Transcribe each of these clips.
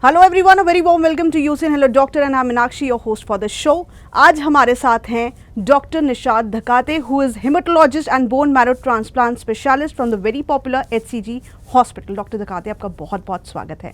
Hello everyone, a very warm welcome to यूसिन hello doctor and I am Meenakshi, your host for the show. आज हमारे साथ हैं doctor Nishat Dhakate, who is haematologist and bone marrow transplant specialist from the very popular HCG hospital. Doctor Dhakate, आपका बहुत बहुत स्वागत है।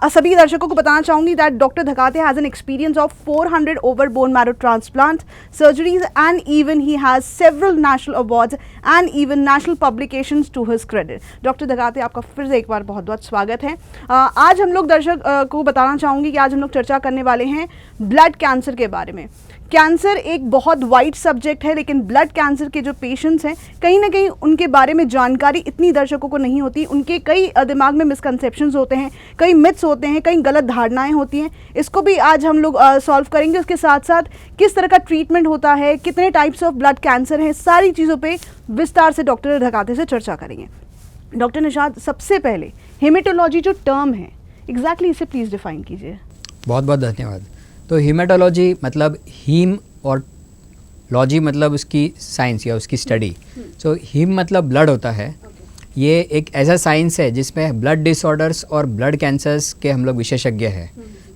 सभी दर्शकों को बताना चाहूंगी that doctor Dhakate has an experience of 400 over bone marrow transplant surgeries and even he has several national awards and even national publications to his credit. Doctor Dhakate, आपका फिर से एक बार बहुत बहुत स्वागत है। आज हम लोग दर्शक को बताना चाहूँगी कि आज हम लोग चर्चा करने वाले हैं ब्लड कैंसर के बारे में। कैंसर एक बहुत वाइड सब्जेक्ट है, लेकिन ब्लड कैंसर के जो पेशेंट्स हैं कहीं ना कहीं उनके बारे में जानकारी इतनी दर्शकों को नहीं होती। उनके कई दिमाग में मिसकंसेप्शंस होते हैं, कई मिथ्स होते हैं, कई गलत धारणाएं होती हैं। इसको भी आज हम लोग सॉल्व करेंगे। उसके साथ साथ किस तरह का ट्रीटमेंट होता है, कितने टाइप्स ऑफ ब्लड कैंसर हैं, सारी चीज़ों पर विस्तार से डॉक्टर धकाते से चर्चा करेंगे। डॉक्टर निशात, सबसे पहले हेमेटोलॉजी जो टर्म है एग्जैक्टली इसे प्लीज़ डिफाइन कीजिए। बहुत बहुत धन्यवाद। तो हीमेटोलॉजी मतलब हीम और लॉजी मतलब उसकी साइंस या उसकी स्टडी। सो हीम मतलब ब्लड होता है। ये एक ऐसा साइंस है जिसमें ब्लड डिसऑर्डर्स और ब्लड कैंसर्स के हम लोग विशेषज्ञ हैं।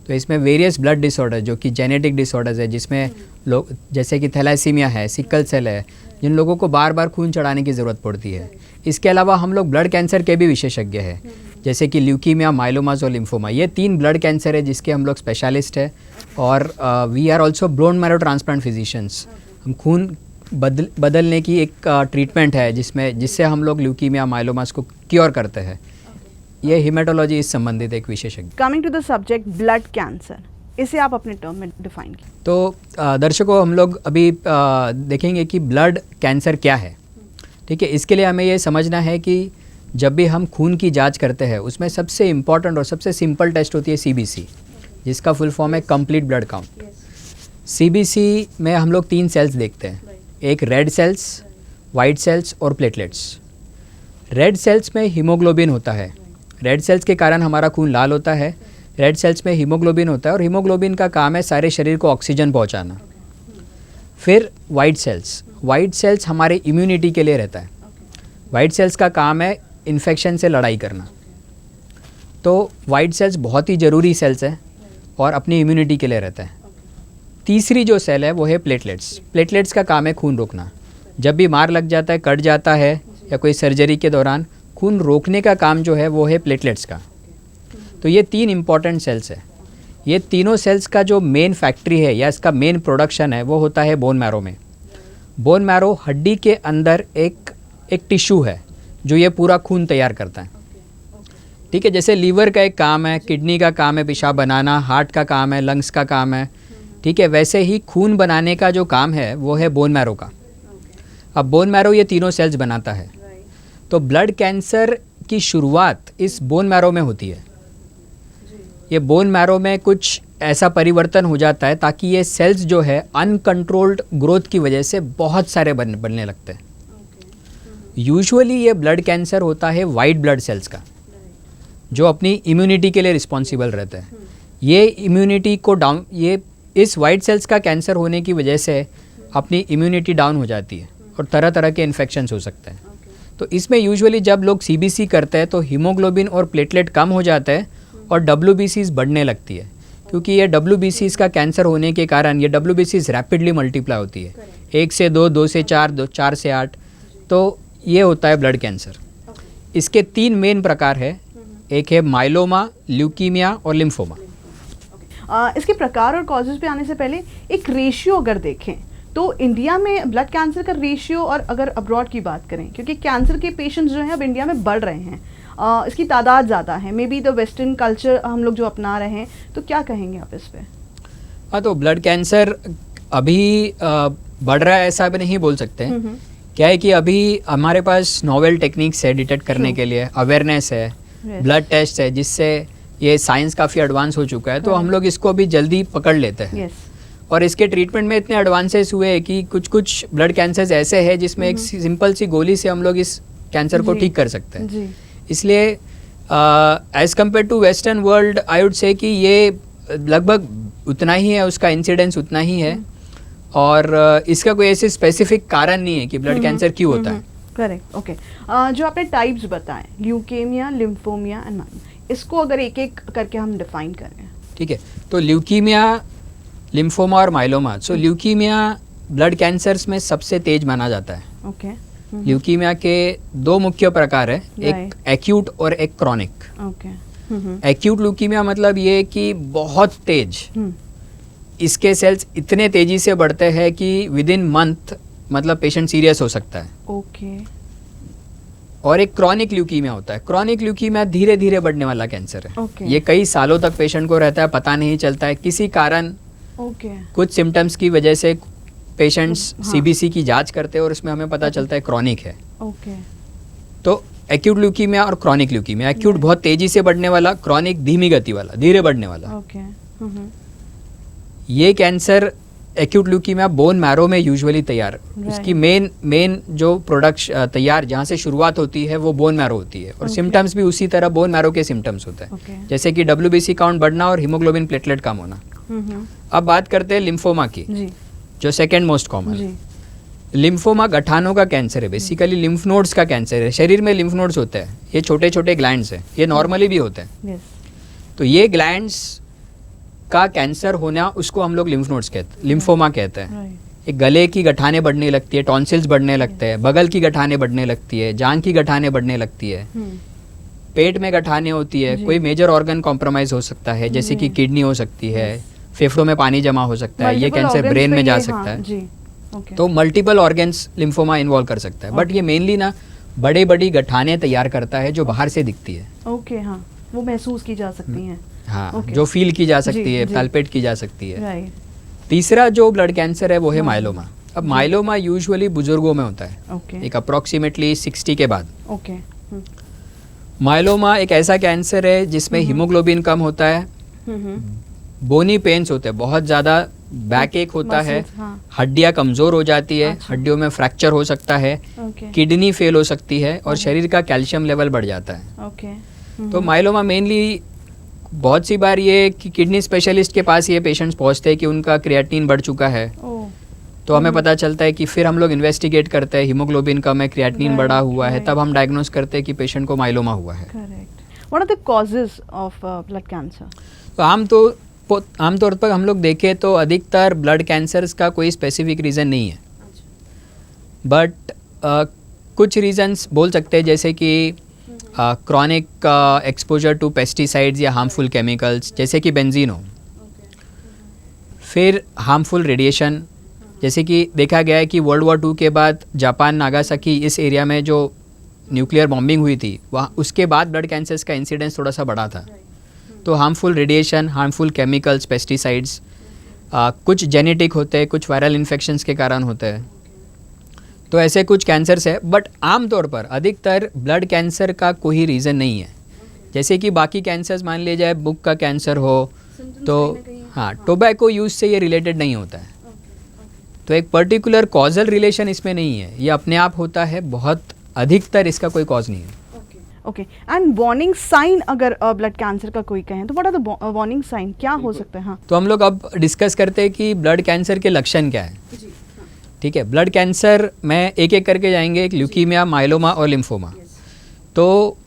तो इसमें वेरियस ब्लड डिसऑर्डर जो कि जेनेटिक डिसऑर्डर्स है, जिसमें लोग जैसे कि थैलेसीमिया है, सिकल सेल है, जिन लोगों को बार बार खून चढ़ाने की ज़रूरत पड़ती है। इसके अलावा हम लोग ब्लड कैंसर के भी विशेषज्ञ हैं, जैसे कि ल्यूकीमिया, माइलोमास और लिम्फोमा। ये 3 ब्लड कैंसर है जिसके हम लोग स्पेशलिस्ट हैं। और we are also bone marrow transplant physicians. हम खून बदलने की एक ट्रीटमेंट है जिससे हम लोग ल्यूकीमिया, माइलोमास को क्योर करते हैं। ये हेमेटोलॉजी इस संबंधित एक विशेषज्ञ। Coming to the subject blood cancer, इसे आप अपने टर्म में डिफाइन कीजिए। तो दर्शकों, हम लोग अभी देखेंगे कि ब्लड कैंसर क्या है। ठीक है, इसके लिए हमें ये समझना है कि जब भी हम खून की जांच करते हैं उसमें सबसे इम्पॉर्टेंट और सबसे सिंपल टेस्ट होती है CBC, जिसका फुल फॉर्म है कंप्लीट ब्लड काउंट। CBC में हम लोग 3 सेल्स देखते हैं, एक रेड सेल्स, वाइट सेल्स और प्लेटलेट्स। रेड सेल्स में हीमोग्लोबिन होता है। रेड सेल्स के कारण हमारा खून लाल होता है। रेड सेल्स में हीमोग्लोबिन होता है और हीमोग्लोबिन का काम है सारे शरीर को ऑक्सीजन पहुंचाना। फिर वाइट सेल्स हमारे इम्यूनिटी के लिए रहता है। वाइट सेल्स का काम है इन्फेक्शन से लड़ाई करना। तो वाइट सेल्स बहुत ही ज़रूरी सेल्स है और अपनी इम्यूनिटी के लिए रहता है। तीसरी जो सेल है वो है प्लेटलेट्स। प्लेटलेट्स का काम है खून रोकना। जब भी मार लग जाता है, कट जाता है या कोई सर्जरी के दौरान, खून रोकने का काम जो है वो है प्लेटलेट्स का। तो ये 3 इम्पॉर्टेंट सेल्स है। ये तीनों सेल्स का जो मेन फैक्ट्री है या इसका मेन प्रोडक्शन है वो होता है बोन मैरो में। बोन मैरो हड्डी के अंदर एक टिश्यू है जो ये पूरा खून तैयार करता है। ठीक है, जैसे लीवर का एक काम है, किडनी का काम है पेशाब बनाना, हार्ट का काम है, लंग्स का काम है। ठीक है, वैसे ही खून बनाने का जो काम है वो है बोन मैरो का। अब बोन मैरो ये तीनों सेल्स बनाता है। तो ब्लड कैंसर की शुरुआत इस बोन मैरो में होती है। ये बोन मैरो में कुछ ऐसा परिवर्तन हो जाता है ताकि ये सेल्स जो है अनकंट्रोल्ड ग्रोथ की वजह से बहुत सारे बनने लगते हैं। यूजुअली ये ब्लड कैंसर होता है वाइट ब्लड सेल्स का, जो अपनी इम्यूनिटी के लिए रिस्पॉन्सिबल रहते हैं। ये इम्यूनिटी को डाउन, ये इस वाइट सेल्स का कैंसर होने की वजह से अपनी इम्यूनिटी डाउन हो जाती है और तरह तरह के इन्फेक्शंस हो सकते हैं। तो इसमें यूजुअली जब लोग CBC करते हैं तो हीमोग्लोबिन और प्लेटलेट कम हो जाते हैं और WBCs बढ़ने लगती है, क्योंकि ये WBCs का कैंसर होने के कारण ये WBCs रैपिडली मल्टीप्लाई होती है। 1 से 2, 2 से 4, 4 से 8। तो ये होता है ब्लड कैंसर। इसके 3 मेन प्रकार है, एक है माइलोमा, ल्यूकीमिया और लिम्फोमा। इसके प्रकार और कॉजेज पे आने से पहले एक रेशियो अगर देखें तो इंडिया में ब्लड कैंसर का रेशियो, और अगर अब्रॉड की बात करें, क्योंकि कैंसर के पेशेंट्स जो हैं अब इंडिया में बढ़ रहे हैं, इसकी तादाद ज़्यादा है, may be the western culture हम लोग जो अपना रहे हैं, तो क्या कहेंगे आप इस पर? हाँ, तो ब्लड कैंसर अभी बढ़ रहा है ऐसा भी नहीं बोल सकते हैं। क्या है कि अभी हमारे पास नोवेल टेक्निक्स है डिटेक्ट करने के लिए, अवेयरनेस है, ब्लड टेस्ट है, जिससे ये साइंस काफ़ी एडवांस हो चुका है। तो हम लोग इसको अभी जल्दी पकड़ लेते हैं। और इसके ट्रीटमेंट में इतने एडवांसेस हुए हैं कि कुछ ब्लड कैंसर्स ऐसे हैं जिसमें एक सिंपल सी गोली से हम लोग इस कैंसर को ठीक कर सकते हैं। इसलिए as compare to western world I would say कि ये लगभग उतना ही है, उसका इंसिडेंस उतना ही है। और इसका कोई ऐसे स्पेसिफिक कारण नहीं है कि ब्लड कैंसर क्यों होता है। Correct, okay. जो आपने टाइप्स बताएं, ल्यूकेमिया, लिम्फोमिया एंड इसको अगर एक एक करके हम डिफाइन करें। ठीक है, तो ल्यूकीमिया, लिम्फोमा और माइलोमा। सो ल्यूकीमिया ब्लड कैंसर्स में सबसे तेज माना जाता है। ओके। ल्यूकीमिया के दो मुख्य प्रकार है, एक एक्यूट और एक क्रॉनिक। ओके। एक्यूट ल्यूकीमिया मतलब ये कि बहुत तेज, इसके सेल्स इतने तेजी से बढ़ते हैं कि विद इन मंथ मतलब पेशेंट सीरियस हो सकता है। ओके। और एक क्रॉनिक ल्यूकीमिया होता है। क्रॉनिक ल्यूकीमिया धीरे धीरे बढ़ने वाला कैंसर है। Okay. ये कई सालों तक पेशेंट को रहता है, पता नहीं चलता है, किसी कारण ओके। कुछ सिम्टम्स की वजह से पेशेंट्स हाँ। सीबीसी की जांच करते हैं और उसमें हमें पता चलता है क्रॉनिक है। ओके। तो एक्यूट ल्यूकीमिया और क्रॉनिक ल्यूकीमिया, एक्यूट बहुत तेजी से बढ़ने वाला, क्रॉनिक धीमी गति वाला, धीरे बढ़ने वाला। ओके। ये cancer acute leukaemia bone marrow में यूजुअली तैयार, इसकी मेन जो प्रोडक्ट तैयार जहाँ से शुरुआत होती है वो बोन मैरो होती है, और सिम्टम्स भी उसी तरह बोन मैरो के सिम्टम्स होते हैं। Okay. जैसे कि WBC काउंट बढ़ना और हीमोग्लोबिन प्लेटलेट कम होना। अब बात करते हैं लिम्फोमा की, जी जो सेकेंड मोस्ट कॉमन। जी। लिम्फोमा गठानों का कैंसर है, बेसिकली लिम्फ नोड्स का कैंसर है। शरीर में लिम्फ नोड्स होते हैं, ये छोटे छोटे ग्लैंड्स हैं, ये नॉर्मली भी होते हैं। यस। तो ये ग्लैंड्स का कैंसर होना, उसको हम लोग लिम्फ नोड्स कहते हैं, लिम्फोमा कहते हैं। राइट। एक गले की गठाने बढ़ने लगती है, टॉन्सिल्स बढ़ने लगते हैं, बगल की गठाने बढ़ने लगती है, जांघ की गठाने बढ़ने लगती है, पेट में गठाने होती है, कोई मेजर ऑर्गन कॉम्प्रोमाइज हो सकता है, जैसे कि किडनी हो सकती है, फेफड़ों में पानी जमा हो सकता है, ये कैंसर ब्रेन में जा सकता है। जी। ओके। तो मल्टीपल ऑर्गन्स लिम्फोमा इन्वॉल्व कर सकता है, बट ये मेनली ना बड़ी बड़ी गठाने तैयार करता है जो बाहर से दिखती है। ओके। हाँ, वो महसूस की जा सकती हैं। हाँ, Okay. जो फील की जा सकती जी, है, जी। पैल्पेट की जा सकती है। राइट। तीसरा जो ब्लड कैंसर है वो है माइलोमा। अब माइलोमा यूजुअली बुजुर्गों में होता है, ओके। एक अप्रोक्सीमेटली 60 के बाद। ओके। माइलोमा एक ऐसा कैंसर है जिसमें हीमोग्लोबिन कम होता है, बोनी पेन्स होते हैं, बहुत ज़्यादा बैक एक होता है, Muscles, हाँ। हड्डियाँ कमज़ोर हो जाती है, अच्छा। हड्डियों में फ्रैक्चर हो सकता है, ओके। किडनी फेल हो सकती है, और शरीर का कैल्शियम लेवल बढ़ जाता है। ओके। तो माइलोमा मेनली बहुत सी बार ये कि किडनी स्पेशलिस्ट के पास ये पेशेंट्स पहुंचते हैं कि उनका क्रिएटिनिन बढ़ चुका है, ओह। तो हमें पता चलता है कि फिर हम लोग इन्वेस्टिगेट करते हैं, हीमोग्लोबिन कम है, क्रिएटिनिन Right, बढ़ा हुआ है, right. तब हम डायग्नोस करते हैं कि पेशेंट को माइलोमा हुआ है। Correct. What are the causes of blood cancer? तो आमतौर पर हम लोग देखें तो अधिकतर ब्लड कैंसर्स का कोई स्पेसिफिक रीज़न नहीं है, बट कुछ रीजंस बोल सकते हैं, जैसे कि क्रॉनिक एक्सपोजर टू पेस्टिसाइड्स या हार्मफुल केमिकल्स जैसे कि बेंजीन हो, फिर हार्मफुल रेडिएशन, जैसे कि देखा गया है कि वर्ल्ड वॉर 2 के बाद जापान नागासाकी इस एरिया में जो न्यूक्लियर बॉम्बिंग हुई थी, वहाँ उसके बाद ब्लड कैंसर्स का इंसिडेंस थोड़ा सा बढ़ा था। तो harmful radiation, harmful chemicals, pesticides, कुछ जेनेटिक होते हैं, कुछ वायरल इन्फेक्शंस के कारण होते हैं। तो ऐसे कुछ कैंसर्स है, बट आमतौर पर अधिकतर ब्लड कैंसर का कोई रीज़न नहीं है। जैसे कि बाकी कैंसर्स मान लिया जाए, बुक का कैंसर हो तो हाँ, टोबैको यूज से ये रिलेटेड नहीं होता है। तो एक पर्टिकुलर कॉजल रिलेशन इसमें नहीं है, ये अपने आप होता है, बहुत अधिकतर इसका कोई कॉज नहीं है। ओके। एंड वार्निंग साइन अगर ब्लड कैंसर का कोई कहें तो what are the warning sign, क्या हो सकता है? हाँ। तो हम लोग अब डिस्कस करते हैं कि ब्लड कैंसर के लक्षण क्या है। ठीक है, ब्लड कैंसर में एक एक करके जाएंगे, एक ल्यूकीमिया, माइलोमा और लिम्फोमा। तो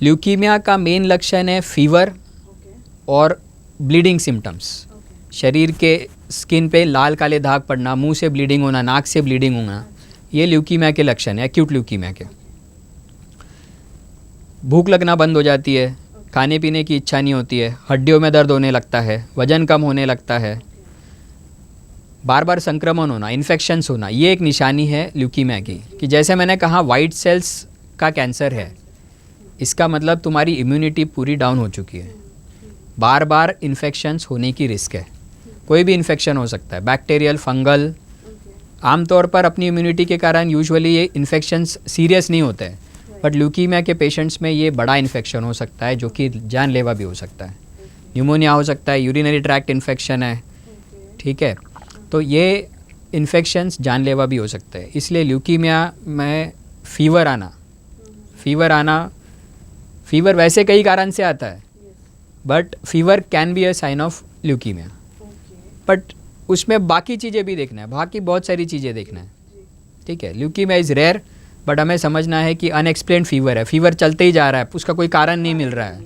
ल्यूकीमिया का मेन लक्षण है फीवर और ब्लीडिंग सिम्टम्स, शरीर के स्किन पे लाल काले दाग पड़ना, मुंह से ब्लीडिंग होना, नाक से ब्लीडिंग होना, ये ल्यूकीमिया के लक्षण है, एक्यूट ल्यूकीमिया के। भूख लगना बंद हो जाती है, खाने पीने की इच्छा नहीं होती है, हड्डियों में दर्द होने लगता है, वजन कम होने लगता है, बार बार संक्रमण होना, इन्फेक्शंस होना, ये एक निशानी है ल्यूकीमिया की। कि जैसे मैंने कहा वाइट सेल्स का कैंसर है, इसका मतलब तुम्हारी इम्यूनिटी पूरी डाउन हो चुकी है, बार बार इन्फेक्शंस होने की रिस्क है। कोई भी इन्फेक्शन हो सकता है, बैक्टीरियल, फंगल। आमतौर पर अपनी इम्यूनिटी के कारण यूजुअली ये इन्फेक्शंस सीरियस नहीं होते हैं, बट ल्यूकीमिया के पेशेंट्स में ये बड़ा इन्फेक्शन हो सकता है जो कि जानलेवा भी हो सकता है। न्यूमोनिया हो सकता है, यूरिनरी ट्रैक्ट इन्फेक्शन है, ठीक है, तो ये इन्फेक्शंस जानलेवा भी हो सकते हैं। इसलिए ल्यूकीमिया में फीवर आना, फीवर वैसे कई कारण से आता है, but fever can be a sign of leukaemia. But उसमें बाकी चीज़ें भी देखना है, बाकी बहुत सारी चीज़ें देखना है, ठीक है। ल्यूकीमिया इज़ रेयर, बट हमें समझना है कि अनएक्सप्लेन्ड फीवर है, फीवर चलते ही जा रहा है, उसका कोई कारण नहीं मिल रहा है,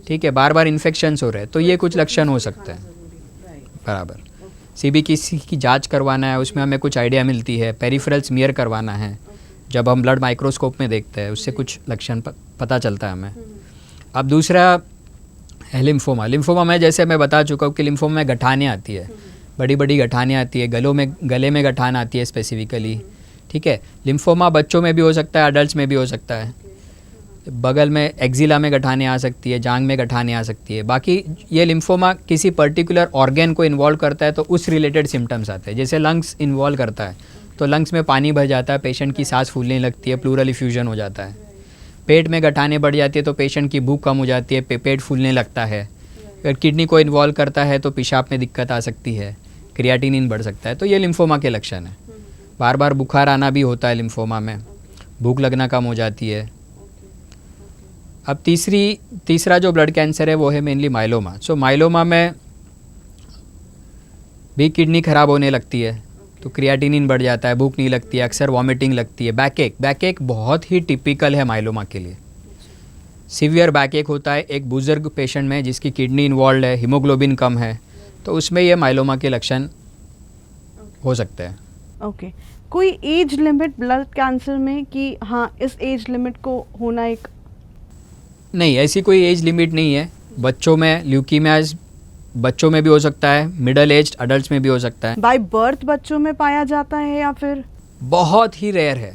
ठीक है, बार बार इन्फेक्शंस हो रहे हैं, तो ये कुछ लक्षण हो सकते हैं। बराबर। CBC की जांच करवाना है, उसमें हमें कुछ आइडिया मिलती है। पेरिफेरल स्मीयर करवाना है, जब हम ब्लड माइक्रोस्कोप में देखते हैं उससे कुछ लक्षण पता चलता है हमें। अब दूसरा है लिम्फोमा। लिम्फोमा में जैसे मैं बता चुका हूँ कि लिम्फोमा में गठानें आती है, बड़ी बड़ी गठानें आती है, गले में गठान आती है स्पेसिफिकली। ठीक है, लिम्फोमा बच्चों में भी हो सकता है, अडल्ट में भी हो सकता है। बगल में एक्जिला में गठानें आ सकती है, जांग में गठानें आ सकती है। बाकी ये लिम्फोमा किसी पर्टिकुलर ऑर्गन को इन्वॉल्व करता है तो उस रिलेटेड सिम्टम्स आते हैं। जैसे लंग्स इन्वॉल्व करता है तो लंग्स में पानी भर जाता है, पेशेंट की सांस फूलने लगती है, प्लूरल इफ्यूजन हो जाता है। पेट में गठानें बढ़ जाती है तो पेशेंट की भूख कम हो जाती है, पेट फूलने लगता है। अगर किडनी को इन्वॉल्व करता है तो पेशाब में दिक्कत आ सकती है, क्रिएटिनिन बढ़ सकता है। तो ये लिम्फोमा के लक्षण हैं। बार बार बुखार आना भी होता है लिम्फोमा में, भूख लगना कम हो जाती है। अब तीसरा जो ब्लड कैंसर है वो है मेनली माइलोमा। सो माइलोमा में भी किडनी खराब होने लगती है तो क्रिएटिनिन बढ़ जाता है, भूख नहीं लगती है, अक्सर वॉमिटिंग लगती है। बैक एक बहुत ही टिपिकल है माइलोमा के लिए। सीवियर बैक एक होता है एक बुजुर्ग पेशेंट में जिसकी किडनी इन्वॉल्व है, हीमोग्लोबिन कम है, तो उसमें ये माइलोमा के लक्षण हो सकते हैं। ओके, कोई एज लिमिट ब्लड कैंसर में कि हाँ इस एज लिमिट को होना एक? नहीं, ऐसी कोई एज लिमिट नहीं है। बच्चों में ल्यूकीमियाज बच्चों में भी हो सकता है, मिडल एज्ड अडल्ट्स में भी हो सकता है। बाय बर्थ बच्चों में पाया जाता है या फिर? बहुत ही रेयर है,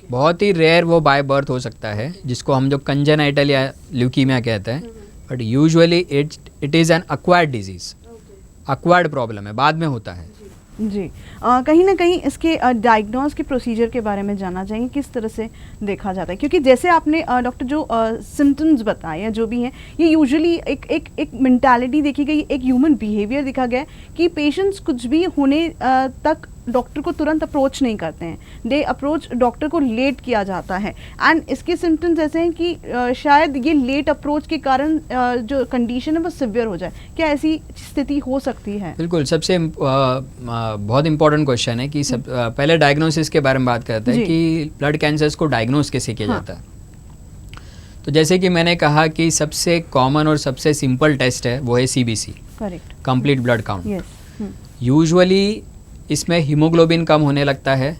बहुत ही रेयर वो बाय बर्थ हो सकता है, जिसको हम जो कंजेनाइटल या ल्यूकीमिया कहते हैं। But usually it is an acquired disease, acquired problem है, बाद में होता है। जी, कहीं ना कहीं इसके डायग्नोस के प्रोसीजर के बारे में जानना चाहिए, किस तरह से देखा जाता है? क्योंकि जैसे आपने डॉक्टर जो सिम्टम्स बताए हैं जो भी हैं, ये यूजुअली एक मेंटालिटी देखी गई, एक ह्यूमन बिहेवियर देखा गया है कि पेशेंट्स कुछ भी होने तक डॉक्टर को तुरंत अप्रोच नहीं करते हैं, दे अप्रोच डॉक्टर को लेट किया जाता है। एंड इसके सिम्टम्स ऐसे हैं कि शायद ये लेट अप्रोच के कारण जो कंडीशन है वो सिवियर हो जाए। क्या ऐसी स्थिति हो सकती है? बिल्कुल, सबसे बहुत इंपॉर्टेंट क्वेश्चन है कि पहले डायग्नोसिस के बारे में बात करते हैं कि ब्लड कैंसर्स को डायग्नोस कैसे किया जाता है। तो जैसे कि मैंने कहा कि सबसे कॉमन और सबसे सिंपल टेस्ट है वो है CBC, correct, complete blood count. Yes. Usually इसमें हीमोग्लोबिन कम होने लगता है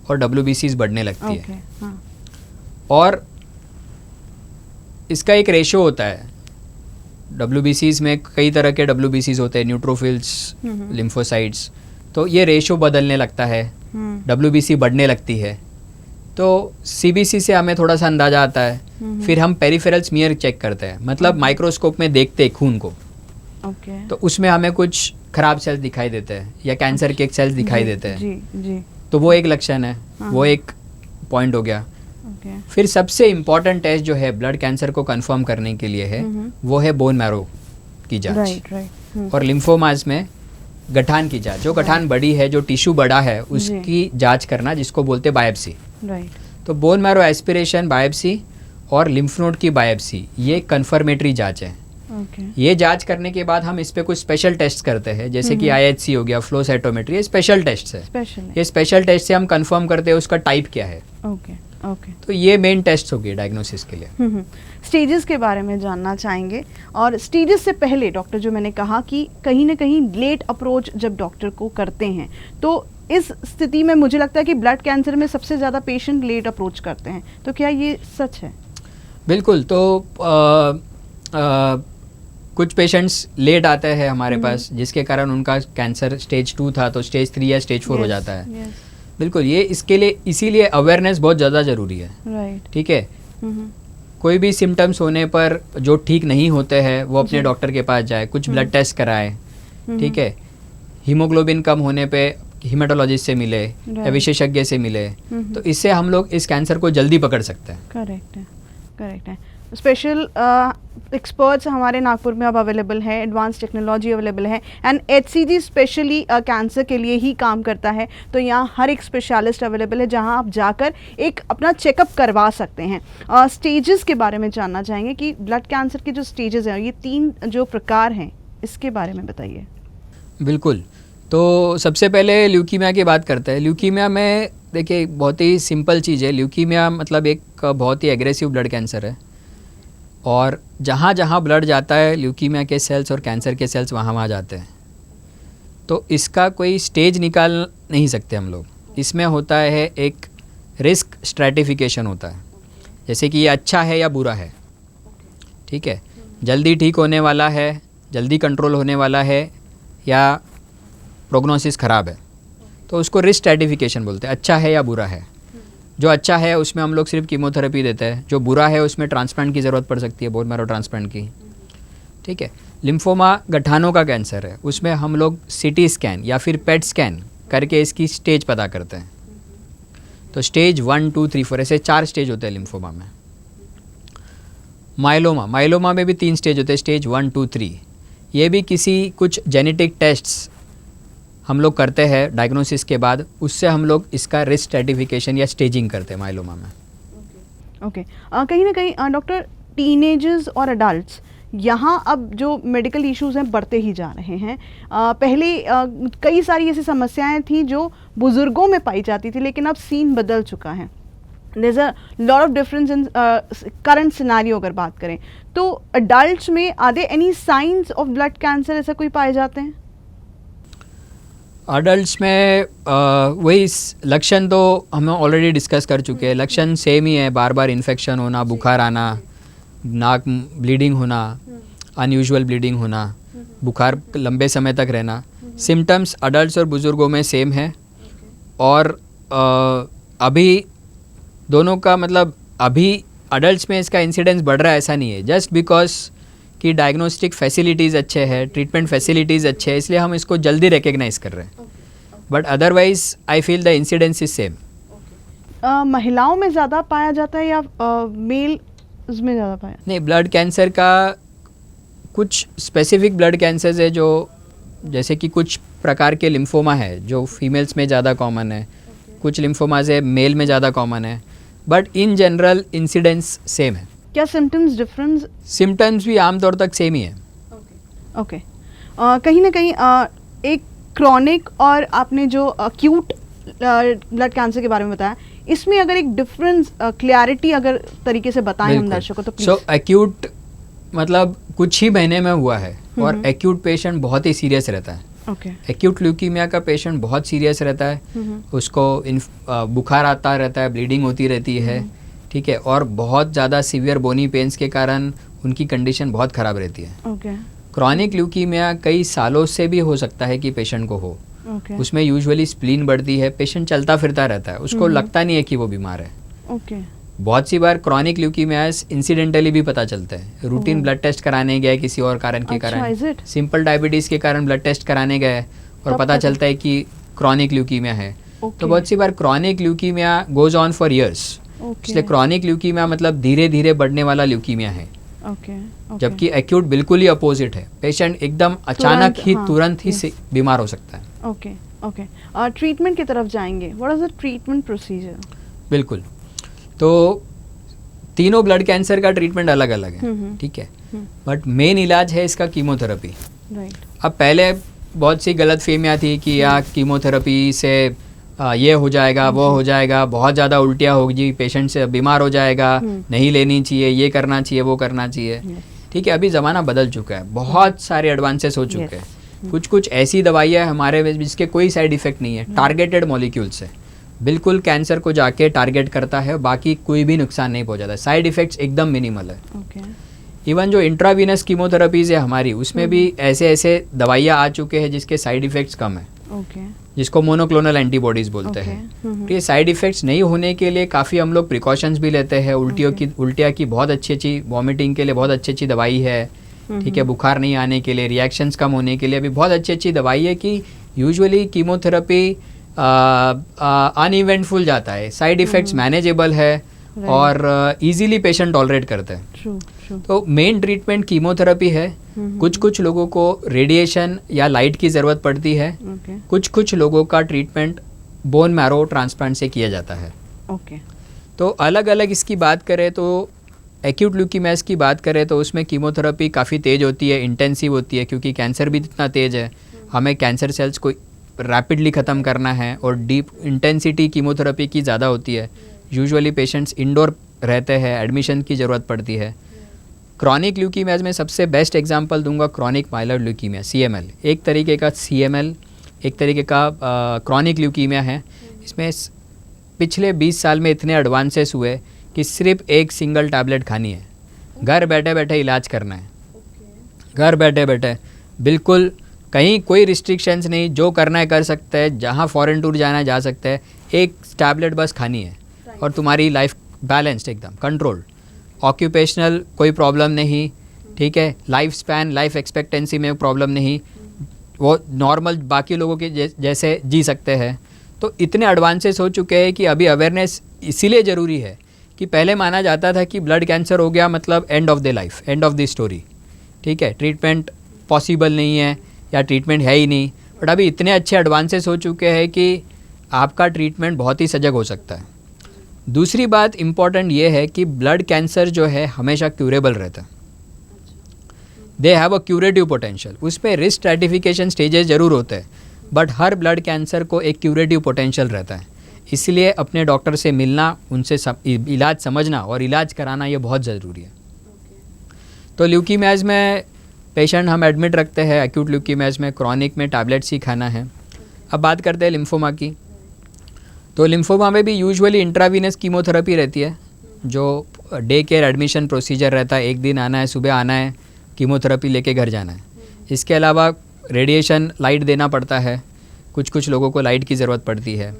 और WBCs बढ़ने लगती है। और इसका एक रेशो होता है। WBCs में कई तरह के WBCs होते हैं, न्यूट्रोफिल्स, लिम्फोसाइट्स, तो ये रेशो बदलने लगता है, WBC बढ़ने लगती है। तो CBC से हमें थोड़ा सा अंदाजा आता है। फिर हम पेरिफेरल स्मीयर चेक करते हैं, मतलब माइक्रोस्कोप में देखते हैं खून को। तो उसमें हमें कुछ खराब सेल्स दिखाई देते हैं या कैंसर के सेल्स दिखाई देते हैं। जी। तो वो एक लक्षण है, वो एक पॉइंट हो गया। फिर सबसे इम्पॉर्टेंट टेस्ट जो है ब्लड कैंसर को कंफर्म करने के लिए है वो है बोन मैरो की जांच। राइट। और लिम्फोमास में गठान की जांच, जो गठान बड़ी है, जो टिश्यू बड़ा है, उसकी जांच करना, जिसको बोलते हैं बायोप्सी। तो बोन मैरो एस्पिरेशन, बायोप्सी और लिम्फ नोड की बायोप्सी, ये कंफर्मेटरी जांच है। ये जांच करने के बाद हम इस पे कुछ स्पेशल टेस्ट करते हैं, जैसे कि IHC हो गया, फ्लो साइटोमेट्री, ये स्पेशल टेस्ट है। ये स्पेशल टेस्ट से हम कंफर्म करते हैं उसका टाइप क्या है। ओके। तो ये मेन टेस्ट होगी डायग्नोसिस के लिए। स्टेजेस के बारे में जानना चाहेंगे, और स्टेजेस से पहले डॉक्टर, जो मैंने कहा कि कहीं ना कहीं लेट अप्रोच जब डॉक्टर को करते हैं, तो इस स्थिति में मुझे लगता है कि ब्लड कैंसर में सबसे ज़्यादा पेशेंट लेट अप्रोच करते हैं, तो क्या ये सच है? बिल्कुल। तो कुछ पेशेंट्स लेट आते हैं हमारे पास, जिसके कारण उनका कैंसर स्टेज 2 था तो स्टेज 3 या स्टेज 4 हो जाता है। बिल्कुल, ये इसके लिए इसीलिए अवेयरनेस बहुत ज़्यादा ज़रूरी है। ठीक है, कोई भी सिम्टम्स होने पर जो ठीक नहीं होते हैं वो अपने डॉक्टर के पास जाए, कुछ ब्लड टेस्ट कराए। ठीक है, हीमोग्लोबिन कम होने पे हीमेटोलॉजिस्ट से मिले या विशेषज्ञ से मिले, तो इससे हम लोग इस कैंसर को जल्दी पकड़ सकते हैं। करेक्ट है। स्पेशल एक्सपर्ट्स हमारे नागपुर में अब अवेलेबल है, एडवांस टेक्नोलॉजी अवेलेबल है, एंड HCG स्पेशली कैंसर के लिए ही काम करता है। तो यहाँ हर एक स्पेशलिस्ट अवेलेबल है जहाँ आप जाकर एक अपना चेकअप करवा सकते हैं। स्टेजेस के बारे में जानना चाहेंगे कि ब्लड कैंसर के जो स्टेजेस हैं, ये 3 जो प्रकार हैं, इसके बारे में बताइए। बिल्कुल, तो सबसे पहले ल्यूकीमिया की बात करते हैं। ल्यूकीमिया में देखिए बहुत ही सिंपल चीज़ है। ल्यूकीमिया मतलब एक बहुत ही एग्रेसिव ब्लड कैंसर है। और जहाँ जहाँ ब्लड जाता है ल्यूकीमिया के सेल्स और कैंसर के सेल्स वहाँ वहाँ जाते हैं। तो इसका कोई स्टेज निकाल नहीं सकते हम लोग। इसमें होता है एक रिस्क स्ट्रैटिफिकेशन होता है, जैसे कि ये अच्छा है या बुरा है, ठीक है, जल्दी ठीक होने वाला है, जल्दी कंट्रोल होने वाला है, या प्रोग्नोसिस ख़राब है, तो उसको रिस्क स्ट्रैटिफिकेशन बोलते हैं। अच्छा है या बुरा है। जो अच्छा है उसमें हम लोग सिर्फ कीमोथेरेपी देते हैं, जो बुरा है उसमें ट्रांसप्लांट की ज़रूरत पड़ सकती है, बोन मैरो ट्रांसप्लांट की, ठीक है। लिम्फोमा गठानों का कैंसर है, उसमें हम लोग सीटी स्कैन या फिर पेट स्कैन करके इसकी स्टेज पता करते हैं। तो स्टेज 1, 2, 3, 4 ऐसे 4 स्टेज होते हैं लिम्फोमा में। माइलोमा में भी 3 स्टेज होते हैं, स्टेज 1, 2, 3। ये भी किसी कुछ जेनेटिक टेस्ट्स हम लोग करते हैं डायग्नोसिस के बाद, उससे हम लोग इसका रिस्क स्ट्रैटिफिकेशन या स्टेजिंग करते हैं माइलोमा में। ओके कहीं ना कहीं डॉक्टर, टीनेजर्स और अडल्ट्स यहाँ अब जो मेडिकल इश्यूज हैं बढ़ते ही जा रहे हैं। पहले कई सारी ऐसी समस्याएं थी जो बुजुर्गों में पाई जाती थी, लेकिन अब सीन बदल चुका है। There is a lot of difference in current scenario. अगर बात करें तो अडल्ट्स में are there any signs of blood cancer, ऐसा कोई पाए जाते हैं? अडल्ट्स में वही लक्षण तो हम ऑलरेडी डिस्कस कर चुके हैं। लक्षण सेम ही है, बार बार इन्फेक्शन होना, बुखार आना, नाक ब्लीडिंग होना, अनयूजुअल ब्लीडिंग होना, बुखार लंबे समय तक रहना। सिम्टम्स अडल्ट्स और बुज़ुर्गों में सेम है। और अभी दोनों का मतलब अभी अडल्ट्स में इसका इंसिडेंस बढ़ रहा है ऐसा नहीं है, जस्ट बिकॉज कि डायग्नोस्टिक फैसिलिटीज़ अच्छे हैं, ट्रीटमेंट फैसिलिटीज़ अच्छे हैं, इसलिए हम इसको जल्दी रिकग्नाइज कर रहे हैं। But otherwise I feel the incidence is same. महिलाओं में ज़्यादा पाया जाता है या मेल में ज़्यादा पाया? नहीं, ब्लड कैंसर का कुछ स्पेसिफिक ब्लड कैंसर्स है, जो जैसे कि कुछ प्रकार के लिम्फोमा है जो फीमेल्स में ज़्यादा कॉमन है, कुछ लिम्फोमाज है मेल में ज़्यादा कॉमन है, but in general incidence same है। क्या सिम्टम्स डिफरेंस? सिम्टम्स भी आमतौर तक सेम ही है। ओके कहीं ना कहीं एक क्रॉनिक और आपने जो अक्यूट ब्लड कैंसर के बारे में बताया, इसमें अगर एक डिफरेंस क्लैरिटी अगर तरीके से बताएं हम दर्शकों तो प्लीज। सो एक्यूट मतलब कुछ ही महीने में हुआ है, और एक्यूट पेशेंट बहुत ही सीरियस रहता है। एक्यूट ल्यूकीमिया का पेशेंट बहुत सीरियस रहता है, उसको बुखार आता रहता है, ब्लीडिंग होती रहती है, ठीक है, और बहुत ज़्यादा सीवियर बोनी पेन्स के कारण उनकी कंडीशन बहुत ख़राब रहती है। क्रॉनिक ल्यूकीमिया कई सालों से भी हो सकता है कि पेशेंट को हो। उसमें यूजुअली स्प्लीन बढ़ती है, पेशेंट चलता फिरता रहता है, उसको लगता नहीं है कि वो बीमार है। बहुत सी बार क्रॉनिक ल्यूकीमियास इंसिडेंटली भी पता चलते हैं। रूटीन ब्लड टेस्ट कराने गए किसी और कारण के कारण, सिंपल डायबिटीज़ के कारण ब्लड टेस्ट कराने गए और पता चलता है कि क्रॉनिक ल्यूकीमिया है। तो बहुत सी बार chronic leukemia goes on for years, इसलिए क्रॉनिक ल्यूकीमिया मतलब धीरे धीरे बढ़ने वाला ल्यूकीमिया है। जबकि एक्यूट बिल्कुल ही अपोजिट है, पेशेंट एकदम अचानक ही तुरंत ही बीमार हो सकता है। ट्रीटमेंट की तरफ जाएंगे, what is the treatment procedure? बिल्कुल, तो तीनों ब्लड कैंसर का ट्रीटमेंट अलग अलग है, ठीक है, बट मेन इलाज है इसका कीमोथेरेपी। अब पहले बहुत सी गलत फहमियाँ थी कि या कीमोथेरेपी से ये हो जाएगा, वो हो जाएगा, बहुत ज़्यादा उल्टियाँ होगी, पेशेंट से बीमार हो जाएगा, नहीं लेनी चाहिए, ये करना चाहिए, वो करना चाहिए, ठीक है। अभी ज़माना बदल चुका है, बहुत सारे एडवांसेस हो चुके हैं। कुछ ऐसी दवाइयाँ हमारे में जिसके कोई साइड इफेक्ट नहीं है, टारगेटेड मॉलिक्यूल्स है, बिल्कुल कैंसर को जाके टारगेट करता है, बाकी कोई भी नुकसान नहीं पहुंचाता, साइड इफेक्ट्स एकदम मिनिमल है। इवन जो इंट्रावीनस कीमोथेरेपीज है हमारी, उसमें भी ऐसे ऐसे दवाइयाँ आ चुके हैं जिसके साइड इफेक्ट्स कम है, जिसको मोनोक्लोनल एंटीबॉडीज बोलते हैं। तो ये साइड इफेक्ट्स नहीं होने के लिए काफ़ी हम लोग प्रिकॉशंस भी लेते हैं। उल्टिया की बहुत अच्छी वॉमिटिंग के लिए बहुत अच्छी दवाई है, ठीक है। बुखार नहीं आने के लिए, रिएक्शंस कम होने के लिए भी बहुत अच्छी दवाई है कि यूजुअली कीमोथेरेपी अनइवेंटफुल जाता है, साइड इफेक्ट्स मैनेजेबल है और इजीली पेशेंट टॉलरेट करते हैं। तो मेन ट्रीटमेंट कीमोथेरेपी है। कुछ लोगों को रेडिएशन या लाइट की ज़रूरत पड़ती है, कुछ लोगों का ट्रीटमेंट बोन मैरो ट्रांसप्लांट से किया जाता है। तो अलग अलग इसकी बात करें तो एक्यूट ल्यूकीमियास की बात करें तो उसमें कीमोथेरेपी काफ़ी तेज़ होती है, इंटेंसिव होती है, क्योंकि कैंसर भी इतना तेज़ है, हमें कैंसर सेल्स को रैपिडली ख़त्म करना है और डीप इंटेंसिटी कीमोथेरेपी की ज़्यादा होती है। यूजुअली पेशेंट्स इंडोर रहते हैं, एडमिशन की ज़रूरत पड़ती है। क्रॉनिक ल्यूकीमियाज में सबसे बेस्ट एग्जांपल दूंगा क्रॉनिक माइलॉइड ल्यूकीमिया CML, एक तरीके का CML, एक तरीके का क्रॉनिक ल्यूकीमिया है। इसमें पिछले 20 साल में इतने एडवांसेस हुए कि सिर्फ एक सिंगल टैबलेट खानी है, घर बैठे बैठे इलाज करना है, घर बैठे बैठे, बिल्कुल कहीं कोई रिस्ट्रिक्शंस नहीं, जो करना है कर सकते हैं, जहाँ फॉरेन टूर जाना है जा सकते हैं, एक टैबलेट बस खानी है और तुम्हारी लाइफ बैलेंस्ड, एकदम कंट्रोल्ड, ऑक्यूपेशनल कोई प्रॉब्लम नहीं, ठीक है, लाइफ स्पैन, लाइफ एक्सपेक्टेंसी में प्रॉब्लम नहीं, वो नॉर्मल बाकी लोगों के जैसे जी सकते हैं। तो इतने एडवांसेस हो चुके हैं कि अभी अवेयरनेस इसीलिए ज़रूरी है कि पहले माना जाता था कि ब्लड कैंसर हो गया मतलब end of the life, end of the story, ठीक है, ट्रीटमेंट पॉसिबल नहीं है या ट्रीटमेंट है ही नहीं। बट अभी इतने अच्छे एडवांसेस हो चुके हैं कि आपका ट्रीटमेंट बहुत ही सजग हो सकता है। दूसरी बात इम्पॉर्टेंट ये है कि ब्लड कैंसर जो है हमेशा क्यूरेबल रहता है, they have a curative potential. उसमें रिस्क स्ट्रैटिफिकेशन स्टेजेस ज़रूर होते हैं, बट हर ब्लड कैंसर को एक क्यूरेटिव पोटेंशियल रहता है। इसलिए अपने डॉक्टर से मिलना, उनसे इलाज समझना और इलाज कराना ये बहुत ज़रूरी है। तो ल्यूकीमियाज में पेशेंट हम एडमिट रखते हैं, एक्यूट ल्यूकीमियाज में, क्रॉनिक में टैबलेट्स ही खाना है। अब बात करते हैं लिम्फोमा की। तो लिम्फोमा में भी यूजुअली इंट्रावीनस कीमोथेरेपी रहती है, जो डे केयर एडमिशन प्रोसीजर रहता है, एक दिन आना है, सुबह आना है, कीमोथेरेपी लेके घर जाना है। इसके अलावा रेडिएशन, लाइट देना पड़ता है, कुछ लोगों को लाइट की ज़रूरत पड़ती है।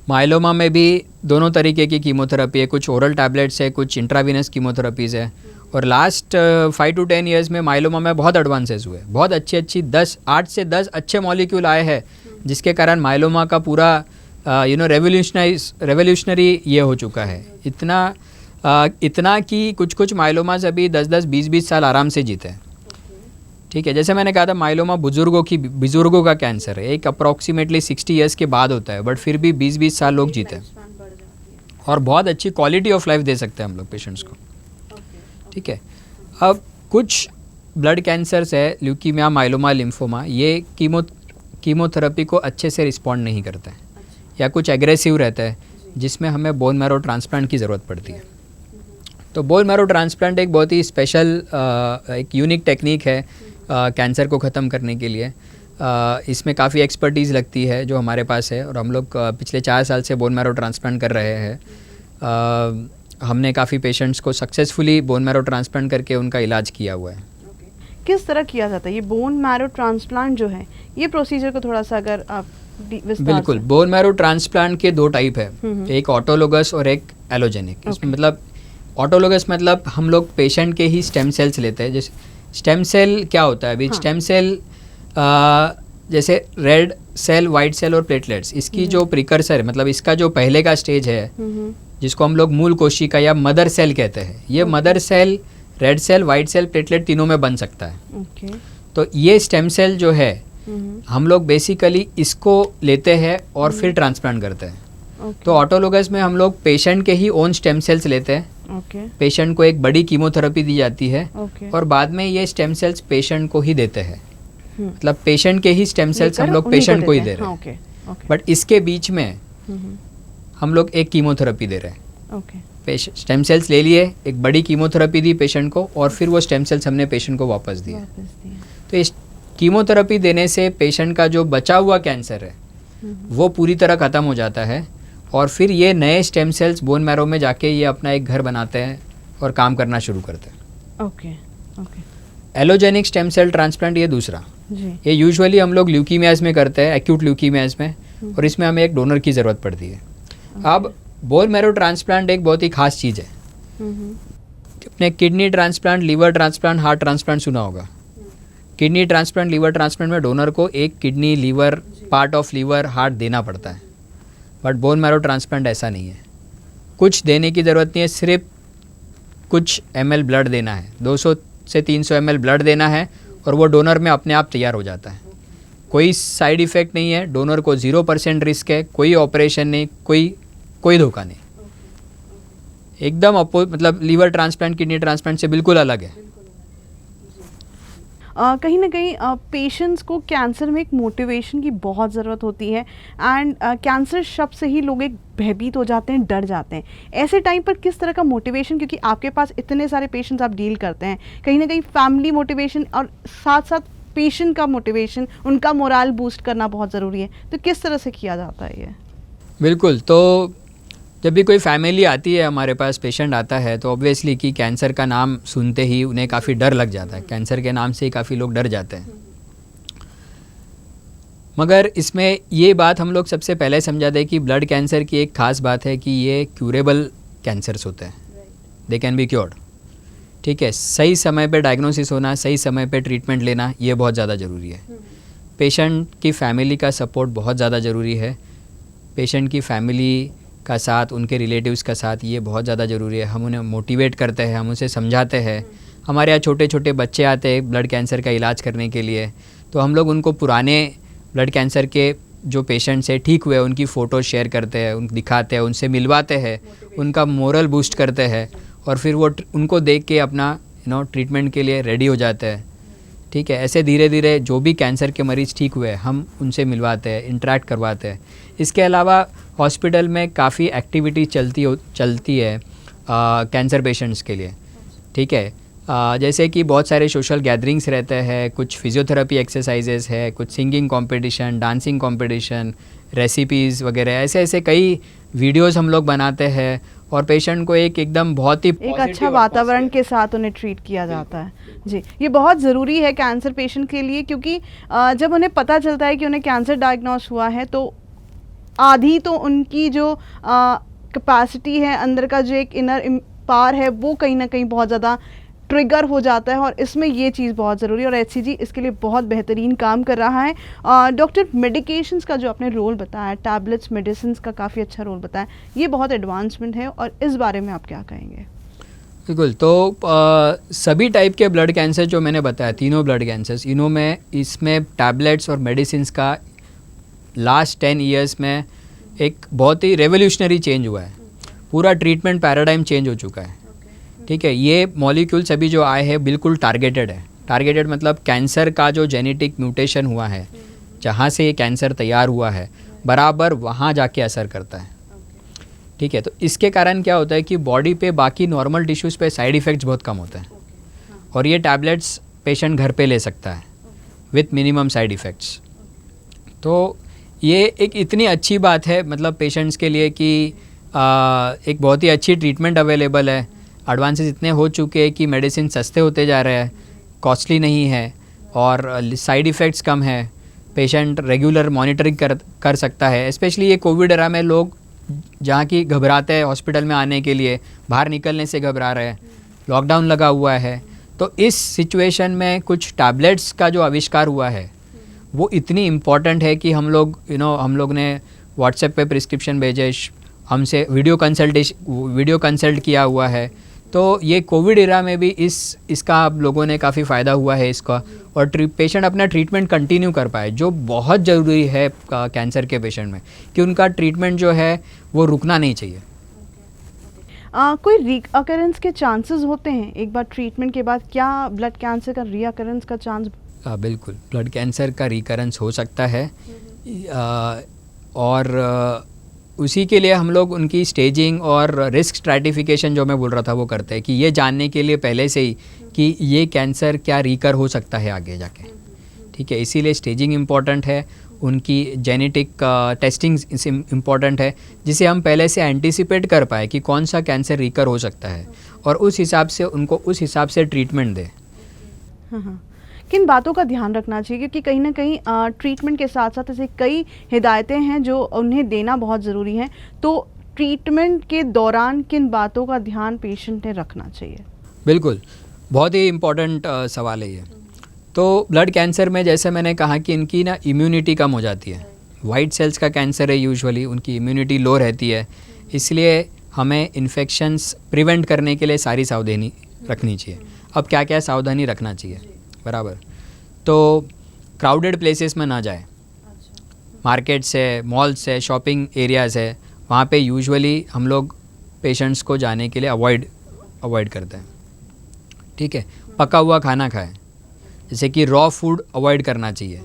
माइलोमा में भी दोनों तरीके की कीमोथेरेपी है, कुछ ओरल टैबलेट्स है, कुछ इंट्रावीनस कीमोथेरेपीज़ है। और लास्ट 5 to 10 ईयर्स में माइलोमा में बहुत एडवांसेस हुए, बहुत अच्छी 8 से 10 अच्छे मॉलिक्यूल आए हैं, जिसके कारण माइलोमा का पूरा रेवोल्यूशनरी ये हो चुका है। इतना कि कुछ माइलोमास अभी 10-10, 20-20 साल आराम से जीते हैं, ठीक है। जैसे मैंने कहा था, माइलोमा बुजुर्गों का कैंसर है, एक अप्रॉक्सीमेटली 60 ईयर्स के बाद होता है, बट फिर भी 20-20 साल लोग जीते हैं और बहुत अच्छी क्वालिटी ऑफ लाइफ दे सकते हैं हम लोग पेशेंट्स को, ठीक है। अब कुछ ब्लड कैंसर्स है, ल्यूकीमिया, माइलोमा, लिम्फोमा, ये कीमोथेरेपी को अच्छे से रिस्पॉन्ड नहीं करते हैं या कुछ एग्रेसिव रहता है, जिसमें हमें बोन मैरो ट्रांसप्लांट की ज़रूरत पड़ती है। तो बोन मैरो ट्रांसप्लांट एक बहुत ही स्पेशल एक यूनिक टेक्निक है कैंसर को ख़त्म करने के लिए। इसमें काफ़ी एक्सपर्टीज़ लगती है जो हमारे पास है, और हम लोग पिछले 4 साल से बोन मैरो ट्रांसप्लांट कर रहे हैं। हमने काफ़ी पेशेंट्स को सक्सेसफुली बोन मैरो ट्रांसप्लांट करके उनका इलाज किया हुआ है। किस तरह किया जाता है ये बोन मैरो ट्रांसप्लांट जो है, ये प्रोसीजर को थोड़ा सा अगर आप बिल्कुल, बोन मैरो ट्रांसप्लांट के 2 टाइप है, एक ऑटोलोगस और एक एलोजेनिक। इसमें मतलब ऑटोलोगस मतलब हम लोग पेशेंट के ही स्टेम सेल्स लेते हैं। जैसे स्टेम सेल क्या होता है अभी, स्टेम सेल जैसे रेड सेल, वाइट सेल और प्लेटलेट्स, इसकी जो प्रिकर्सर है, मतलब इसका जो पहले का स्टेज है, जिसको हम लोग मूल कोशिका या मदर सेल कहते हैं, ये mother cell red cell, white cell, platelet तीनों में बन सकता है। तो ये स्टेम सेल जो है हम लोग बेसिकली इसको लेते हैं और फिर ट्रांसप्लांट करते हैं। तो ऑटोलोगस में हम लोग पेशेंट के ही ओन स्टेम सेल्स लेते हैं, पेशेंट को एक बड़ी कीमोथेरेपी दी जाती है और बाद में ये स्टेम सेल्स पेशेंट को ही देते हैं। मतलब पेशेंट के ही स्टेम सेल्स हम लोग पेशेंट को ही दे रहे हैं, बट इसके बीच में हम लोग एक कीमोथेरेपी दे रहे हैं। स्टेम सेल्स ले लिए, एक बड़ी कीमोथेरेपी दी पेशेंट को, और फिर वो स्टेम सेल्स हमने पेशेंट को वापस दिए। तो इस कीमोथेरेपी देने से पेशेंट का जो बचा हुआ कैंसर है वो पूरी तरह ख़त्म हो जाता है, और फिर ये नए स्टेम सेल्स बोन मैरो में जाके ये अपना एक घर बनाते हैं और काम करना शुरू करते हैं। एलोजेनिक स्टेम सेल ट्रांसप्लांट ये दूसरा, ये यूजुअली हम लोग ल्यूकीमियाज में करते हैं, एक्यूट ल्यूकीमियाज में, और इसमें हमें एक डोनर की ज़रूरत पड़ती है। अब बोन मैरो ट्रांसप्लांट एक बहुत ही खास चीज़ है। अपने kidney transplant, liver transplant, heart transplant सुना होगा। किडनी ट्रांसप्लांट, लीवर ट्रांसप्लांट में डोनर को एक kidney, liver, part of liver, heart देना पड़ता है, बट बोन मैरो ट्रांसप्लांट ऐसा नहीं है। कुछ देने की ज़रूरत नहीं है, सिर्फ कुछ ml ब्लड देना है, 200 से 300 ml ब्लड देना है, और वो डोनर में अपने आप तैयार हो जाता है। कोई साइड इफ़ेक्ट नहीं है, डोनर को 0% रिस्क है, कोई ऑपरेशन नहीं, कोई धोखा नहीं, एकदम मतलब लीवर ट्रांसप्लांट, किडनी ट्रांसप्लांट से बिल्कुल अलग है। कहीं ना कहीं पेशेंट्स को कैंसर में एक मोटिवेशन की बहुत ज़रूरत होती है एंड कैंसर शब्द से ही लोग एक भयभीत हो जाते हैं, डर जाते हैं। ऐसे टाइम पर किस तरह का मोटिवेशन, क्योंकि आपके पास इतने सारे पेशेंट्स आप डील करते हैं, कहीं ना कहीं फैमिली मोटिवेशन और साथ साथ पेशेंट का मोटिवेशन, उनका मोराल बूस्ट करना बहुत ज़रूरी है, तो किस तरह से किया जाता है ये? बिल्कुल। तो जब भी कोई फैमिली आती है हमारे पास, पेशेंट आता है, तो ऑब्वियसली कि कैंसर का नाम सुनते ही उन्हें काफ़ी डर लग जाता है। कैंसर के नाम से ही काफ़ी लोग डर जाते हैं। मगर इसमें ये बात हम लोग सबसे पहले समझा दें कि ब्लड कैंसर की एक ख़ास बात है कि ये क्यूरेबल कैंसर्स होते हैं, दे कैन बी क्योर्ड। ठीक है, सही समय पे डायग्नोसिस होना, सही समय पे ट्रीटमेंट लेना, ये बहुत ज़्यादा ज़रूरी है। पेशेंट की फैमिली का सपोर्ट बहुत ज़्यादा ज़रूरी है। पेशेंट की फैमिली का साथ, उनके रिलेटिव्स का साथ, ये बहुत ज़्यादा ज़रूरी है। हम उन्हें मोटिवेट करते हैं, हम उसे समझाते हैं। हमारे यहाँ छोटे छोटे बच्चे आते हैं ब्लड कैंसर का इलाज करने के लिए, तो हम लोग उनको पुराने ब्लड कैंसर के जो पेशेंट्स हैं ठीक हुए, उनकी फ़ोटो शेयर करते हैं, उनको दिखाते हैं, उनसे मिलवाते हैं, उनका मोरल बूस्ट करते हैं, और फिर वो उनको देख के अपना ट्रीटमेंट के लिए रेडी हो जाते हैं। ठीक है, ऐसे धीरे धीरे जो भी कैंसर के मरीज़ ठीक हुए हम उनसे मिलवाते हैं, इंटरेक्ट करवाते हैं। इसके अलावा हॉस्पिटल में काफ़ी एक्टिविटी चलती है कैंसर पेशेंट्स के लिए। ठीक है, जैसे कि बहुत सारे सोशल गैदरिंग्स रहते हैं, कुछ फिजियोथेरेपी एक्सरसाइजेस है, कुछ singing competition, dancing competition, recipes वगैरह, ऐसे ऐसे कई वीडियोस हम लोग बनाते हैं और पेशेंट को एकदम बहुत ही एक अच्छा वातावरण के साथ उन्हें ट्रीट किया जाता है। जी, ये बहुत ज़रूरी है कैंसर पेशेंट के लिए, क्योंकि जब उन्हें पता चलता है कि उन्हें कैंसर डायग्नोस हुआ है, तो आधी तो उनकी जो कैपेसिटी है, अंदर का जो एक इनर पावर है, वो कहीं ना कहीं बहुत ज़्यादा ट्रिगर हो जाता है, और इसमें ये चीज़ बहुत ज़रूरी है और HCG इसके लिए बहुत बेहतरीन काम कर रहा है। डॉक्टर, मेडिकेशंस का जो आपने रोल बताया, टैबलेट्स, मेडिसिन्स का काफ़ी अच्छा रोल बताया, ये बहुत एडवांसमेंट है, और इस बारे में आप क्या कहेंगे? बिल्कुल। तो सभी टाइप के ब्लड कैंसर जो मैंने बताया, तीनों ब्लड कैंसर्स, इनों में इसमें टैबलेट्स और मेडिसिन्स का लास्ट 10 ईयर्स में एक बहुत ही रेवोल्यूशनरी चेंज हुआ है। पूरा ट्रीटमेंट पैराडाइम चेंज हो चुका है। ठीक है, ये मॉलिक्यूल्स अभी जो आए हैं बिल्कुल टारगेटेड है। टारगेटेड मतलब कैंसर का जो जेनेटिक म्यूटेशन हुआ है, जहाँ से ये कैंसर तैयार हुआ है, बराबर वहाँ जाके असर करता है। ठीक है, तो इसके कारण क्या होता है कि बॉडी पे बाकी नॉर्मल टिश्यूज़ पे साइड इफ़ेक्ट्स बहुत कम होते हैं, और ये टैबलेट्स पेशेंट घर पे ले सकता है विथ मिनिमम साइड इफ़ेक्ट्स। तो ये एक इतनी अच्छी बात है मतलब पेशेंट्स के लिए कि एक बहुत ही अच्छी ट्रीटमेंट अवेलेबल है। एडवांसेस इतने हो चुके हैं कि मेडिसिन सस्ते होते जा रहे हैं, कॉस्टली नहीं है, और साइड इफ़ेक्ट्स कम है। पेशेंट रेगुलर मॉनिटरिंग कर सकता है। स्पेशली ये कोविड एरा में लोग जहाँ की घबराते हैं हॉस्पिटल में आने के लिए, बाहर निकलने से घबरा रहे हैं, लॉकडाउन लगा हुआ है, तो इस सिचुएशन में कुछ टैबलेट्स का जो आविष्कार हुआ है वो इतनी इम्पॉर्टेंट है कि हम लोग ने व्हाट्सएप पे प्रिस्क्रिप्शन भेजे, हमसे वीडियो कंसल्ट किया हुआ है। तो ये कोविड एरा में भी इसका आप लोगों ने काफ़ी फ़ायदा हुआ है इसका, और पेशेंट अपना ट्रीटमेंट कंटिन्यू कर पाए, जो बहुत ज़रूरी है कैंसर के पेशेंट में, कि उनका ट्रीटमेंट जो है वो रुकना नहीं चाहिए। कोई रीअकरेंस के चांसेस होते हैं एक बार ट्रीटमेंट के बाद? क्या ब्लड कैंसर का रीअकरेंस का चांस? बिल्कुल, ब्लड कैंसर का रिकरेंस हो सकता है, और उसी के लिए हम लोग उनकी स्टेजिंग और रिस्क स्ट्रैटिफिकेशन जो मैं बोल रहा था वो करते हैं, कि ये जानने के लिए पहले से ही कि ये कैंसर क्या रिकर हो सकता है आगे जाके। ठीक है, इसीलिए स्टेजिंग इम्पॉर्टेंट है, उनकी जेनेटिक टेस्टिंग इम्पॉर्टेंट है, जिसे हम पहले से एंटिसिपेट कर पाए कि कौन सा कैंसर रिकर हो सकता है, और उस हिसाब से उनको उस हिसाब से ट्रीटमेंट दें। हाँ, किन बातों का ध्यान रखना चाहिए, क्योंकि कहीं ना कहीं ट्रीटमेंट के साथ साथ ऐसे कई हिदायतें हैं जो उन्हें देना बहुत ज़रूरी है, तो ट्रीटमेंट के दौरान किन बातों का ध्यान पेशेंट ने रखना चाहिए? बिल्कुल, बहुत ही इम्पोर्टेंट सवाल है ये। तो ब्लड कैंसर में जैसे मैंने कहा कि इनकी ना इम्यूनिटी कम हो जाती है। वाइट सेल्स का कैंसर है, यूजुअली उनकी इम्यूनिटी लो रहती है, इसलिए हमें इन्फेक्शंस प्रिवेंट करने के लिए सारी सावधानी रखनी चाहिए। अब क्या क्या सावधानी रखना चाहिए, बराबर, तो क्राउडेड प्लेसेस में ना जाए, मार्केट्स है, मॉल्स है, शॉपिंग एरियाज़ है, वहाँ पे यूजुअली हम लोग पेशेंट्स को जाने के लिए अवॉइड करते हैं। ठीक है, पका हुआ खाना खाएं, जैसे कि रॉ फूड अवॉइड करना चाहिए,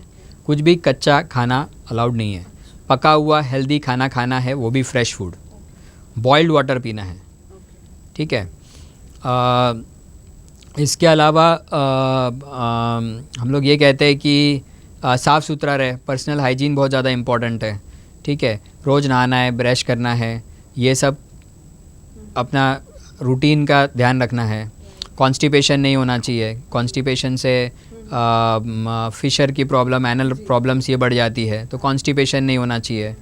कुछ भी कच्चा खाना अलाउड नहीं है, पका हुआ हेल्दी खाना खाना है, वो भी फ्रेश फूड, बॉइल्ड वाटर पीना है, ठीक है। इसके अलावा हम लोग ये कहते हैं कि साफ़ सुथरा रहे, पर्सनल हाइजीन बहुत ज़्यादा इम्पॉर्टेंट है, ठीक है। रोज़ नहाना है, ब्रश करना है, ये सब अपना रूटीन का ध्यान रखना है। कॉन्स्टिपेशन नहीं होना चाहिए, कॉन्स्टिपेशन से फिशर की प्रॉब्लम, एनल प्रॉब्लम्स ये बढ़ जाती है, तो कॉन्स्टिपेशन नहीं होना चाहिए।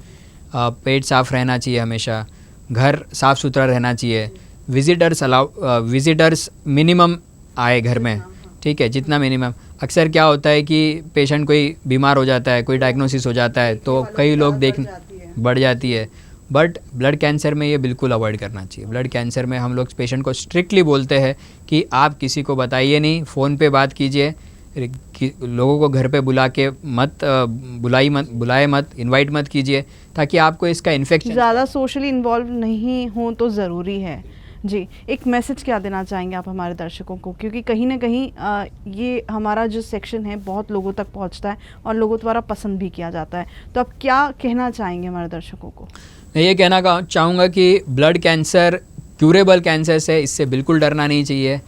पेट साफ़ रहना चाहिए हमेशा, घर साफ़ सुथरा रहना चाहिए। विजिटर्स मिनिमम आए घर में, ठीक है, जितना मिनिमम। अक्सर क्या होता है कि पेशेंट कोई बीमार हो जाता है, कोई डायग्नोसिस हो जाता है, तो कई लोग बढ़ जाती है, बट ब्लड कैंसर में ये बिल्कुल अवॉइड करना चाहिए। ब्लड कैंसर में हम लोग पेशेंट को स्ट्रिक्टली बोलते हैं कि आप किसी को बताइए नहीं, फ़ोन पे बात कीजिए, लोगों को घर पे बुलाए मत, इनवाइट मत कीजिए, ताकि आपको इसका इन्फेक्शन। ज़्यादा सोशली इन्वॉल्व नहीं हो तो ज़रूरी है जी। एक मैसेज क्या देना चाहेंगे आप हमारे दर्शकों को, क्योंकि कहीं ना कहीं ये हमारा जो सेक्शन है बहुत लोगों तक पहुंचता है और लोगों द्वारा पसंद भी किया जाता है, तो आप क्या कहना चाहेंगे हमारे दर्शकों को? मैं ये कहना चाहूँगा कि ब्लड कैंसर क्यूरेबल कैंसर से, इससे बिल्कुल डरना नहीं चाहिए।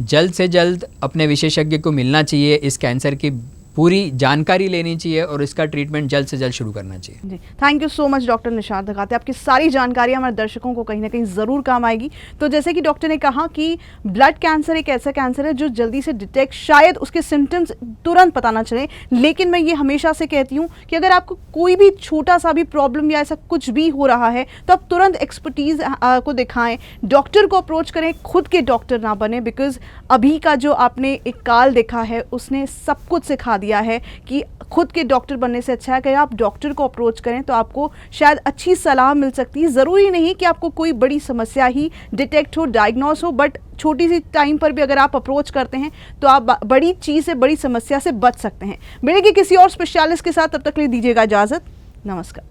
जल्द से जल्द अपने विशेषज्ञ को मिलना चाहिए, इस कैंसर की पूरी जानकारी लेनी चाहिए और इसका ट्रीटमेंट जल्द से जल्द शुरू करना चाहिए। जी, thank you so much doctor Nishat Dhakate. आपकी सारी जानकारी हमारे दर्शकों को कहीं ना कहीं ज़रूर काम आएगी। तो जैसे कि डॉक्टर ने कहा कि ब्लड कैंसर एक ऐसा कैंसर है जो जल्दी से डिटेक्ट, शायद उसके सिम्टम्स तुरंत पता ना चले, लेकिन मैं ये हमेशा से कहती हूँ कि अगर आपको कोई भी छोटा सा भी प्रॉब्लम या ऐसा कुछ भी हो रहा है तो आप तुरंत एक्सपर्टीज़ को दिखाएं, डॉक्टर को अप्रोच करें, खुद के डॉक्टर ना बने, बिकॉज अभी का जो आपने एक काल देखा है उसने सब कुछ सिखा दिया है कि खुद के डॉक्टर बनने से अच्छा है कि आप डॉक्टर को अप्रोच करें तो आपको शायद अच्छी सलाह मिल सकती है। ज़रूरी नहीं कि आपको कोई बड़ी समस्या ही डिटेक्ट हो, डायग्नोस हो, बट छोटी सी टाइम पर भी अगर आप अप्रोच करते हैं तो आप बड़ी चीज़ से, बड़ी समस्या से बच सकते हैं। मिलेंगे किसी और स्पेशलिस्ट के साथ, तब तक ले दीजिएगा इजाज़त। नमस्कार।